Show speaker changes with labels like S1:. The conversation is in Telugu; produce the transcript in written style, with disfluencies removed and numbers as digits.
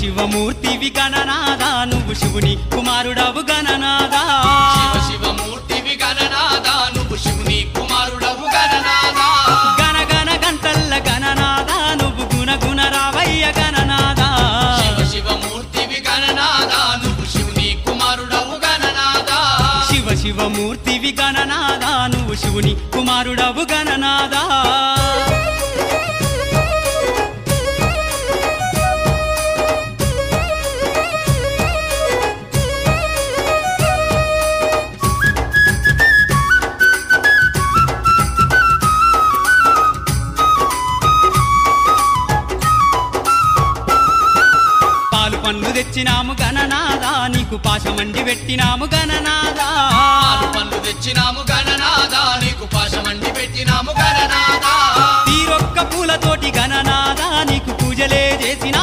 S1: శివమూర్తివి గణనాదా నువ్వు శివుని కుమారుడవు గణనాదా
S2: శివమూర్తివి గణనాదా నువ్వు శివుని కుమారుడవు గణనాదా
S1: గణగణ గంటల్ల గణనాదా నువ్వు గుణగుణ రావయ్య గణనాదా
S2: శివమూర్తివి గణనాదా నువ్వు శివుని కుమారుడవు గణనాదా
S1: శివమూర్తివి గణనాదా నువ్వు శివుని కుమారుడవు గణనాదా పండ్లు తెచ్చినాము గణనాదా నీకు పాశమండి పెట్టినాము గణనాదా
S2: పండ్లు తెచ్చినాము గణనాదా నీకు పాశమండి పెట్టినాము గణనాదా
S1: తీరొక్క పూలతోటి గణనాదా నీకు పూజలే చేసినా